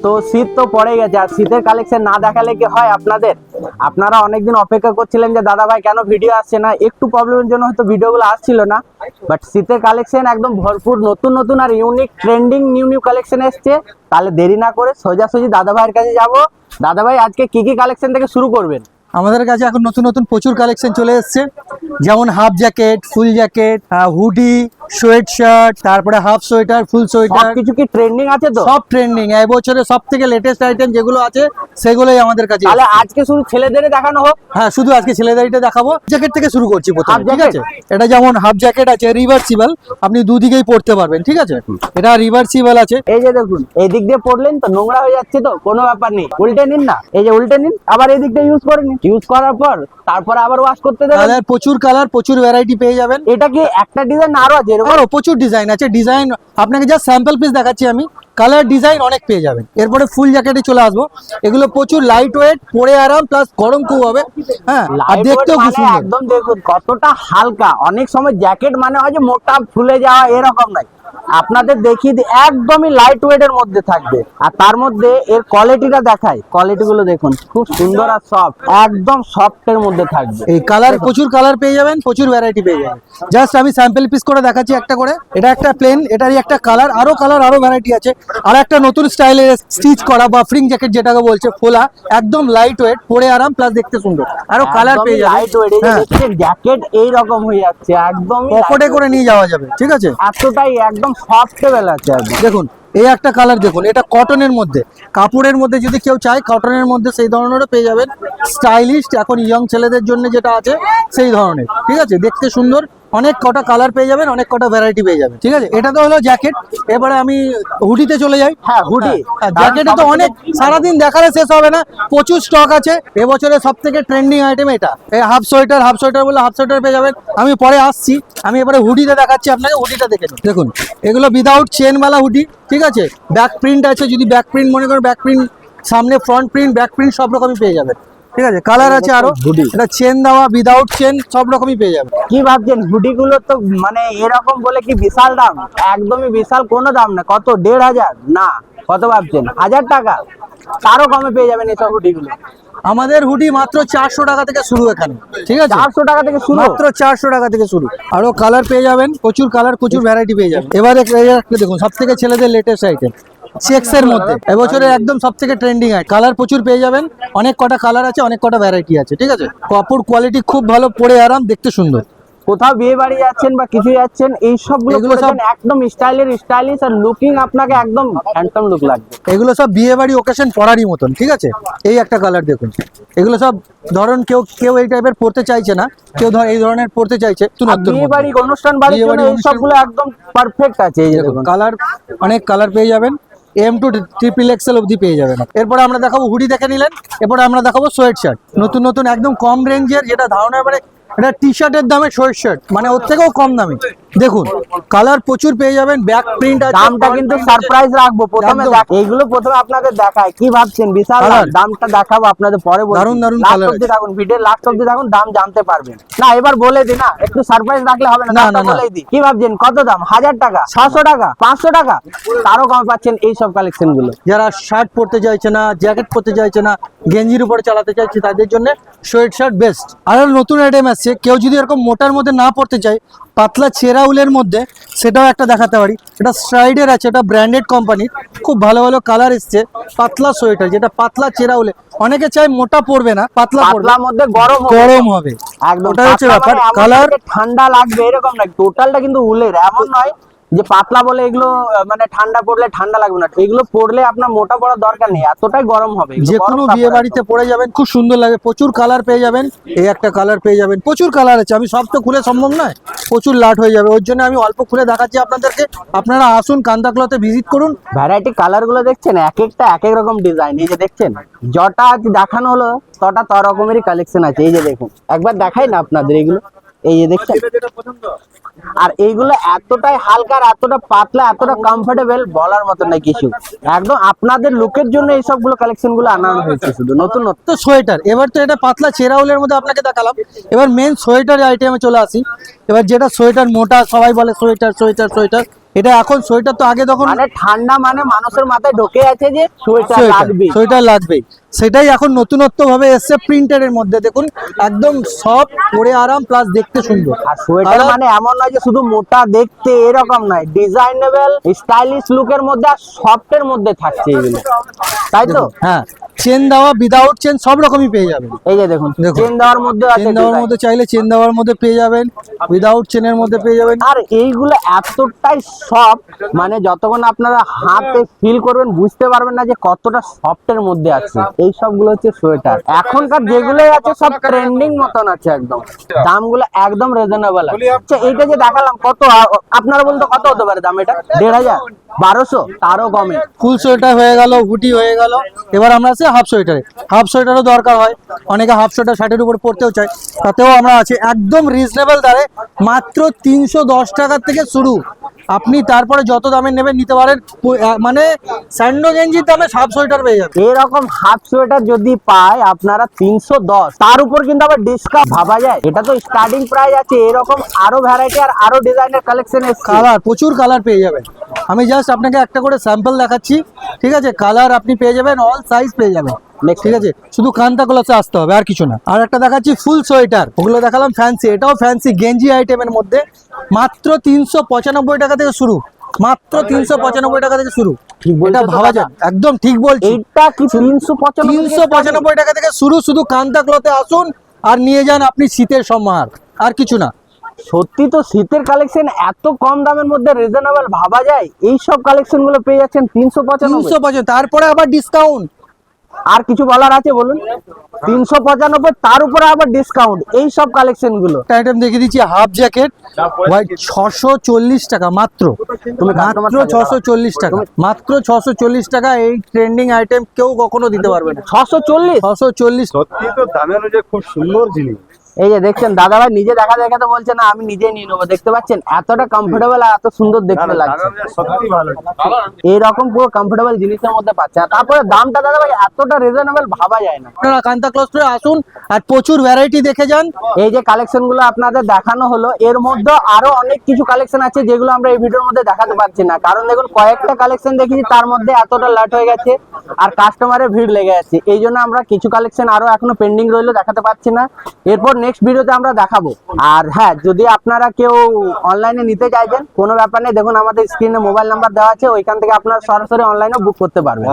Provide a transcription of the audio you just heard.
তো শীত তো পড়ে গেছে, আর শীতের কালেকশন না দেখালে কি হয় আপনাদের? আপনারা অনেকদিন অপেক্ষা করছিলেন যে দাদা ভাই কেন ভিডিও আসছে না, একটু প্রবলেমের জন্য হয়তো ভিডিওগুলো আসছিল না। বাট শীতের কালেকশন একদম ভরপুর, নতুন নতুন আর ইউনিক ট্রেন্ডিং নিউ কালেকশন এসছে। তাহলে দেরি না করে সোজাসুজি দাদা ভাইয়ের কাছে যাব। দাদা ভাই আজকে কি কি কালেকশন থেকে শুরু করবেন? আমাদের কাছে এখন নতুন নতুন প্রচুর কালেকশন চলে এসেছে, যেমন হাফ জ্যাকেট, ফুল জ্যাকেট, হুডি, সোয়েট শার্ট, তারপরে হাফ সোয়েটার, ফুল সোয়েটার, কিছু কি ট্রেন্ডিং আছে? তো সব ট্রেন্ডিং, এই বছরের সব থেকে লেটেস্ট আইটেম যেগুলো আছে সেগুলোই আমাদের কাছে। তাহলে আজকে শুধু ছেলেদের দেখানো হোক? হ্যাঁ, শুধু আজকে ছেলেদেরটা দেখাবো। জ্যাকেট থেকে শুরু করছি প্রথমে, ঠিক আছে? এটা যেমন হাফ জ্যাকেট আছে রিভার্সিবল, আপনি দুদিকেই পরতে পারবেন, ঠিক আছে? এটা রিভার্সিবল আছে। এই যে দেখুন, এই দিক দিয়ে পড়লেন তো নোংরা হয়ে যাচ্ছে, তো কোনো ব্যাপার নেই, উল্টে নিন না, এই যে উল্টে নিন, আবার এই দিকটা ইউজ করে নিন, ইউজ করার পর তারপরে আবার ওয়াশ করতে দেবেন। কালার প্রচুর ভ্যারাইটি পেয়ে যাবেন। এটা কি একটা ডিজাইন আরো আছে? আরো প্রচুর ডিজাইন আছে। ডিজাইন আপনাকে জাস্ট স্যাম্পল পিস দেখাচ্ছি আমি, কালার ডিজাইন অনেক পেয়ে যাবেন। এরপরে ফুল জ্যাকেটে চলে আসবো। এগুলো প্রচুর লাইট ওয়েট, পরে আরাম, প্লাস গরম খুব হবে। হ্যাঁ, আর দেখতেও খুব সুন্দর। একদম দেখুন কতটা হালকা। অনেক সময় জ্যাকেট মানে হয় যে মোটা ফুলে যাওয়া, এরকম নাই। আপনাদের দেখিয়ে দিই, একদমই লাইট ওয়েট এর মধ্যে থাকবে। আর তার মধ্যে এর কোয়ালিটিটা দেখাই, কোয়ালিটি গুলো দেখুন খুব সুন্দর আর সফট, একদম সফট এর মধ্যে থাকবে। এই কালার প্রচুর কালার পেয়ে যাবেন, প্রচুর ভ্যারাইটি পেয়ে যাবেন। জাস্ট আমি স্যাম্পল পিস করে দেখাচ্ছি একটা করে। এটা একটা প্লেন, এটারই একটা কালার, আরো ভ্যারাইটি আছে। আর একটা নতুন স্টাইলের স্টিচ করা বা ফ্রিং জ্যাকেট যেটাকে বলছে, ফোলা, একদম লাইট ওয়েট, পরে আরাম, প্লাস দেখতে সুন্দর। আরো কালার পেয়ে যাবেন। লাইট ওয়েট, এই যে দেখছেন জ্যাকেট এই রকম হয়ে যাচ্ছে, একদম পকেটে করে নিয়ে যাওয়া যাবে, ঠিক আছে? এতটাই একদম সফটেবল আছে। দেখুন এই একটা কালার দেখুন, এটা কটনের মধ্যে, কাপড়ের মধ্যে যদি কেউ চায় কটনের মধ্যে সেই ধরনেরও পেয়ে যাবেন। স্টাইলিশ, এখন ইয়ং ছেলেদের জন্য যেটা আছে সেই ধরনের, ঠিক আছে? দেখতে সুন্দর, অনেক কটা কালার পেয়ে যাবেন, অনেক কটা ভ্যারাইটি পেয়ে যাবেন, ঠিক আছে? এটা তো হলো জ্যাকেট। এবারে আমি হুডিতে চলে যাই। হ্যাঁ, হুডি। জ্যাকেটে তো অনেক, সারাদিন দেখালে শেষ হবে না, প্রচুর স্টক আছে। এবছরের সব থেকে ট্রেন্ডিং আইটেম এটা। এই হাফ সোয়েটার বলে হাফ সোয়েটার পেয়ে যাবেন। আমি পরে আসছি, আমি এবারে হুডিতে দেখাচ্ছি আপনাকে। হুডিটা দেখে নিন। দেখুন এগুলো উইদাউট চেনওয়ালা হুডি, ঠিক আছে? ব্যাক প্রিন্ট আছে, যদি ব্যাক প্রিন্ট মনে করেন, ব্যাক প্রিন্ট, সামনে ফ্রন্ট প্রিন্ট, ব্যাক প্রিন্ট সব রকমই পেয়ে যাবেন, ঠিক আছে? কালার আছে আরো, এটা চেন দেওয়া, উইদাউট চেন, সব রকমই পেয়ে যাবেন। কি ভাবছেন হুডি গুলো তো মানে এরকম বলে কি বিশাল দাম? একদমই বিশাল কোনো দাম না। কত? 1,500 না, কত ভাবছেন? 1000 টাকা? তারও কমে পেয়ে যাবেন এইসব হুডি গুলো। আমাদের হুডি মাত্র 400 টাকা থেকে শুরু এখানে, ঠিক আছে? 400 টাকা থেকে শুরু, মাত্র 400 টাকা থেকে শুরু। আরো কালার পেয়ে যাবেন, প্রচুর কালার, প্রচুর ভ্যারাইটি পেয়ে যাবেন। এবারে দেখুন সব থেকে ছেলেদের লেটেস্ট আইটেম, চেক্স এর মধ্যে এবছরের একদম সব থেকে ট্রেন্ডিং আইটেম। কালার প্রচুর পেয়ে যাবেন, অনেক কটা কালার আছে, অনেক কটা ভ্যারাইটি আছে, ঠিক আছে? কাপড় কোয়ালিটি খুব ভালো, পরে আরাম, দেখতে সুন্দর। কোথাও বিয়ে বাড়ি যাচ্ছেন বা কিছু যাচ্ছেন, এই সবগুলো সব একদম স্টাইলিশ আর লুকিং, আপনাকে একদম হ্যান্ডসাম লুক লাগবে। এগুলো সব বিয়ে বাড়ি ওকেশন পরারই মতন, ঠিক আছে? এই একটা কালার দেখুন। এগুলো সব ধরুন কেউ এই টাইপের পড়তে চাইছে না, কেউ এই ধরনের পড়তে চাইছে। বিয়ে বাড়ি অনুষ্ঠান বাড়ির জন্য এই সবগুলো একদম পারফেক্ট আছে। এই যে দেখুন কালার, অনেক কালার পেয়ে যাবেন। M to XXL অবধি পেয়ে যাবেন। এরপরে আমরা দেখাবো হুডি, দেখে নিলেন। এরপরে আমরা দেখাবো সোয়েট শার্ট, নতুন একদম কম রেঞ্জের, যেটা ধারণা মানে এটা টি শার্টের দামে সোয়েট শার্ট, মানে ওর থেকেও কম দামে। দেখুন কালার প্রচুর পেয়ে যাবেন, ব্যাক প্রিন্ট আছে। দামটা কিন্তু সারপ্রাইজ রাখবো প্রথমে, এইগুলো প্রথমে আপনাদের দেখায়। কি ভাবছেন বিশাল দামটা দেখাবো আপনাদের পরে। দারুন কালার আছে। থাকুন ভিডিও লাস্ট অবধি থাকুন, দাম জানতে পারবেন। না এবার বলে দিই না, একটু সারপ্রাইজ রাখলে হবে না? না বলেই দিই। কি ভাবছেন কত দাম? 1000 টাকা, 600 টাকা, 500 টাকা, তারও কম পাচ্ছেন এই সব কালেকশন গুলো। যারা শার্ট পরতে চাইছে না, জ্যাকেট পরতে চাইছে না, গেঞ্জির উপরে চালাতে চাইছে, তাদের জন্য সোয়েট শার্ট বেস্ট। আর নতুন আইটেম আসছে, কেউ যদি এরকম মোটার মধ্যে না পড়তে চায়, পাতলা ছেঁড়া উলের মধ্যে, সেটাও একটা দেখাতে পারি। এটা স্ট্রাইডের আছে, এটা ব্র্যান্ডেড কোম্পানির, খুব ভালো ভালো কালার এসছে। পাতলা সোয়েটার, যেটা পাতলা ছেঁড়া উলে, অনেকে চায় মোটা পড়বে না, পাতলা পড়বে, মধ্যে গরম হবে একদম। ওটা হচ্ছে ব্যাপার। কালার ঠান্ডা লাগবে এরকম না, টোটালটা কিন্তু উলের। এমন নয় যে পাতলা বলে এগুলো মানে ঠান্ডা পড়লে ঠান্ডা লাগবে না, এগুলো পড়লে আপনার মোটা পড়ার দরকার নেই, এতটাই গরম হবে। যে কোনো বিয়ে বাড়িতে পরে যাবেন, খুব সুন্দর লাগে। প্রচুর কালার পেয়ে যাবেন, এই একটা কালার পেয়ে যাবেন, প্রচুর কালার আছে। আমি সব তো খুলে সম্ভব নয়, প্রচুর লাট হয়ে যাবে, ওর জন্য আমি অল্প খুলে দেখাচ্ছি আপনাদেরকে। আপনারা আসুন, কান্তাক্লথে ভিজিট করুন। ভ্যারাইটি কালার গুলো দেখছেন, এক একটা এক এক রকম ডিজাইন। এই যে দেখছেন, যটা আজ দেখানো হলো তটা তত রকমেরই কালেকশন আছে। এই যে দেখুন, একবার দেখাই না আপনাদের এগুলো, এই যে দেখছেন। আর এইগুলো এতটাই হালকা, এতটা পাতলা, এতটা কমফোর্টেবল, বলার মতো নাই কিছু। একদম আপনাদের লুকের জন্য এই সবগুলো কালেকশন গুলো আনানো হয়েছে, শুধু নতুন তো সোয়েটার। এবার তো এটা পাতলা ছেঁড়া উলের মধ্যে আপনাকে দেখালাম, এবার মেন সোয়েটার আইটেমে চলে আসি। এবার যেটা সোয়েটার মোটা, সবাই বলে সোয়েটার সোয়েটার সোয়েটার, এটা এখন সোয়েটার তো আগে তখন মানে ঠান্ডা মানে মানুষের মাথায় ঢোকে আছে যে সোয়েটার লাগবে। সোয়েটার লাগবেই, সেটাই এখন নতুনত্ব ভাবে এসছে প্রিন্টারের মধ্যে। দেখুন একদম সফট, পরে আরাম, প্লাস দেখতে সুন্দর। আর সোয়েটার আর- মানে এমন নয় যে শুধু মোটা দেখতে, এরকম নয়, ডিজাইনেবল স্টাইলিশ লুকের মধ্যে আর সফটের মধ্যে থাকছে এগুলো, তাই তো? হ্যাঁ, চেন দেওয়া, উইদাউট চেন সব রকমই পেয়ে যাবেন। এই যে দেখুন দেখুন। চেন দেওয়ার মধ্যে আছে চেন দেওয়ার design। মধ্যে চাইলে চেন দেওয়ার মধ্যে পেয়ে যাবেন, উইদাউট চেনের মধ্যে পেয়ে যাবেন। আর এইগুলো এতটাই সফট, মানে যতক্ষণ আপনারা হাতে ফিল করবেন বুঝতে পারবেন না যে কতটা সফটের মধ্যে আছে। এই সবগুলো হচ্ছে সোয়েটার। এখনকার যেগুলো আছে সব ট্রেন্ডিং মতন আছে, একদম দামগুলো একদম রিজনেবল আছে। আচ্ছা, এইটা যে দেখালাম কত, আপনারা বলতে কত হতে পারে দাম? এটা 1500, 1200, তারও কমে। ফুল সোয়েটার হয়ে গেল, হুডি হয়ে গেল, এবার আমরা আছি হাফ সোয়েটারে। হাফ সোয়েটারও দরকার হয়, অনেকে হাফ সোয়েটার শার্টের উপর পরতেও চায়, তাতেও আমরা আছি একদম রিজনেবল দামে, মাত্র 310 টাকার থেকে শুরু। আপনি তারপরে যত দামের নেবেন নিতে পারেন, মানে স্যান্ডো গেঞ্জির দামে হাফ সোয়েটার পেয়ে যাবেন। এরকম হাফ সোয়েটার যদি পায় আপনারা 310, তার উপর কিন্তু আবার ডিসকাউন্ট ভাবা যায়। এটা তো স্টার্টিং প্রাইস আছে, এরকম আরো ভ্যারাইটি আর আরো ডিজাইনের কালেকশন এসছে। কালার, প্রচুর কালার পেয়ে যাবেন। আমি জাস্ট আপনাকে একটা করে স্যাম্পল দেখাচ্ছি, ঠিক আছে? কালার আপনি পেয়ে যাবেন, অল সাইজ পেয়ে যাবেন, ঠিক আছে? শুধু কান্তা ক্লথে আসতে হবে, আর কিছু না। আর একটা দেখাচ্ছি ফুল সোয়েটার, ওগুলো দেখালাম ফ্যান্সি, এটাও ফ্যান্সি গেঞ্জি আইটেমের মধ্যে, মাত্র 395 টাকা থেকে শুরু, মাত্র 395 টাকা থেকে শুরু। ঠিক বলছো এটা তো ভাবা দাদা? যায়, একদম ঠিক বলছি। এইটা কি 395? 395 টাকা থেকে শুরু, শুধু কান্তা ক্লথে আসুন আর নিয়ে যান আপনি শীতের সম্মার, আর কিছু না। সত্যি তো শীতের কালেকশন এত কম দামের মধ্যে রিজনেবল ভাবা যায়? এই সব কালেকশন গুলো পেয়ে যাচ্ছেন 395। 395, তারপরে আবার ডিসকাউন্ট। আর কিছু বলার আছে বলুন? 395, তার উপরে আবার ডিসকাউন্ট, এই সব কালেকশন গুলো। আইটেম দেখিয়ে দিচ্ছি, হাফ জ্যাকেট হোয়াইট 640 টাকা মাত্র, তুমি customer মাত্র থাকে, 640 টাকা, মাত্র 640 টাকা। এই ট্রেন্ডিং আইটেম কেউ কখনো দিতে পারবে না। 640। 640। সত্যি তো দামের অনুযায়ী খুব সুন্দর জিনিস। এই যে দেখছেন দাদা ভাই নিজে দেখা দেখাতে বলছে না আমি নিজে নিয়ে নেবো। দেখতে পাচ্ছেন এতটা কমফোর্টেবল আর এত সুন্দর দেখতে লাগছে। সত্যি ভালো। এইরকম পুরো কমফোর্টেবল জিনিসের মধ্যে পাচ্ছে। আর তারপরে দামটা দাদা ভাই এতটা রিজনেবল ভাবা যায় না। আপনারা কান্তা ক্লথে আসুন আর প্রচুর ভ্যারাইটি দেখে যান। এই যে কালেকশন গুলো আপনাদের দেখানো হলো, এর মধ্যে আরো অনেক কিছু কালেকশন আছে যেগুলো আমরা এই ভিডিওর মধ্যে দেখাতে পারছি না, কারণ দেখুন কয়েকটা কালেকশন দেখেছি তার মধ্যে এতটা লাট হয়ে গেছে আর কাস্টমারের ভিড় লেগে যাচ্ছে। এই জন্য আমরা কিছু কালেকশন আরো এখনো পেন্ডিং রইলো, দেখাতে পারছি না। এরপর নেক্সট ভিডিওতে আমরা দেখাবো। আর হ্যাঁ, যদি আপনারা কেউ অনলাইনে নিতে চাইছেন কোনো ব্যাপার নেই, দেখুন আমাদের স্ক্রিনে মোবাইল নাম্বার দেওয়া আছে, ওইখান থেকে আপনারা সরাসরি অনলাইনে বুক করতে পারবেন।